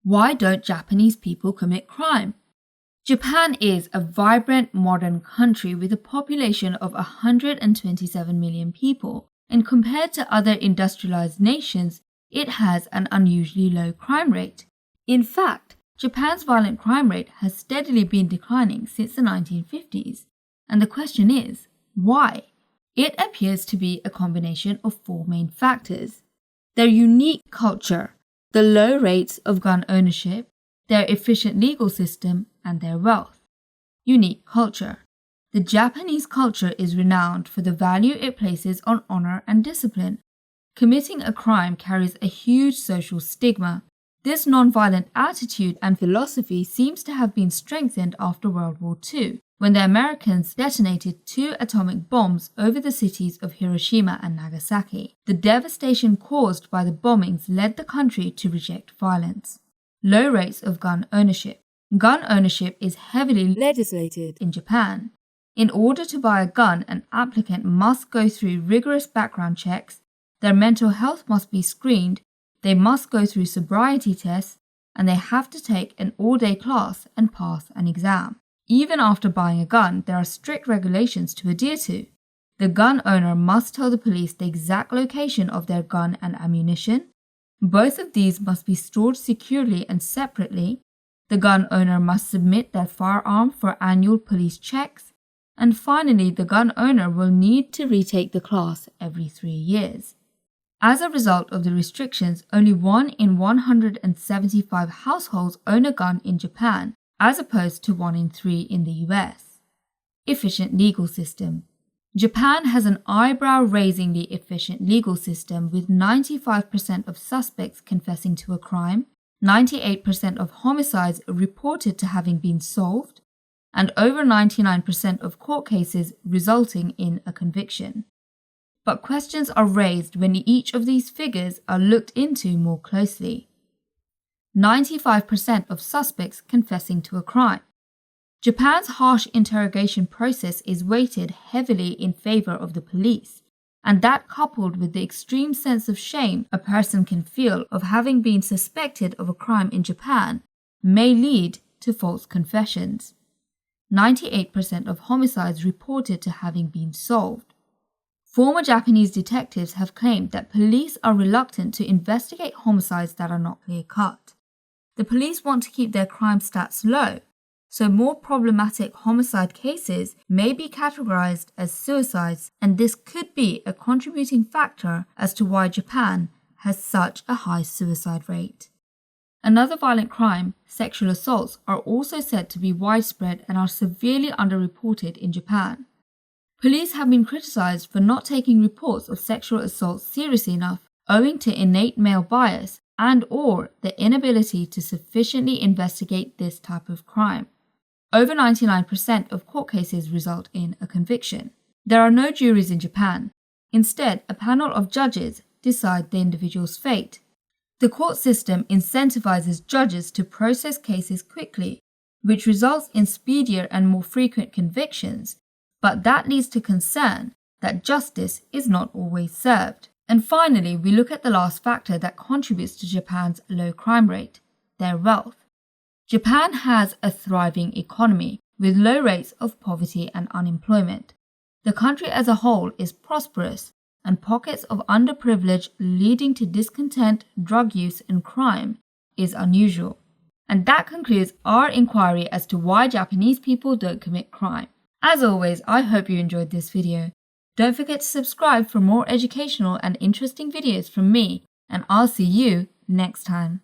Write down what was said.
Why don't Japanese people commit crime? Japan is a vibrant modern country with a population of 127 million people, and compared to other industrialized nations, it has an unusually low crime rate. In fact, Japan's violent crime rate has steadily been declining since the 1950s, and the question is, why? It appears to be a combination of four main factors: their unique culture, the low rates of gun ownership, their efficient legal system, and their wealth. Unique culture. The Japanese culture is renowned for the value it places on honor and discipline. Committing a crime carries a huge social stigma. This non-violent attitude and philosophy seems to have been strengthened after World War II, when the Americans detonated 2 atomic bombs over the cities of Hiroshima and Nagasaki. The devastation caused by the bombings led the country to reject violence. Low rates of gun ownership. Gun ownership is heavily legislated in Japan. In order to buy a gun, an applicant must go through rigorous background checks, their mental health must be screened, they must go through sobriety tests, and they have to take an all-day class and pass an exam. Even after buying a gun, there are strict regulations to adhere to. The gun owner must tell the police the exact location of their gun and ammunition. Both of these must be stored securely and separately. The gun owner must submit their firearm for annual police checks. And finally, the gun owner will need to retake the class every 3 years. As a result of the restrictions, only 1 in 175 households own a gun in Japan, as opposed to 1 in 3 in the US. Efficient legal system. Japan has an eyebrow-raisingly efficient legal system, with 95% of suspects confessing to a crime, 98% of homicides reported to having been solved, and over 99% of court cases resulting in a conviction. But questions are raised when each of these figures are looked into more closely. 95% of suspects confessing to a crime. Japan's harsh interrogation process is weighted heavily in favor of the police, and that, coupled with the extreme sense of shame a person can feel of having been suspected of a crime in Japan, may lead to false confessions. 98% of homicides reported to having been solved. Former Japanese detectives have claimed that police are reluctant to investigate homicides that are not clear-cut. The police want to keep their crime stats low, so more problematic homicide cases may be categorized as suicides, and this could be a contributing factor as to why Japan has such a high suicide rate. Another violent crime, sexual assaults, are also said to be widespread and are severely underreported in Japan. Police have been criticized for not taking reports of sexual assaults seriously enough, owing to innate male bias and/or the inability to sufficiently investigate this type of crime. Over 99% of court cases result in a conviction. There are no juries in Japan. Instead, a panel of judges decide the individual's fate. The court system incentivizes judges to process cases quickly, which results in speedier and more frequent convictions, but that leads to concern that justice is not always served. And finally, we look at the last factor that contributes to Japan's low crime rate: their wealth. Japan has a thriving economy with low rates of poverty and unemployment. The country as a whole is prosperous, and pockets of underprivilege leading to discontent, drug use, and crime is unusual. And that concludes our inquiry as to why Japanese people don't commit crime. As always, I hope you enjoyed this video. Don't forget to subscribe for more educational and interesting videos from me, and I'll see you next time.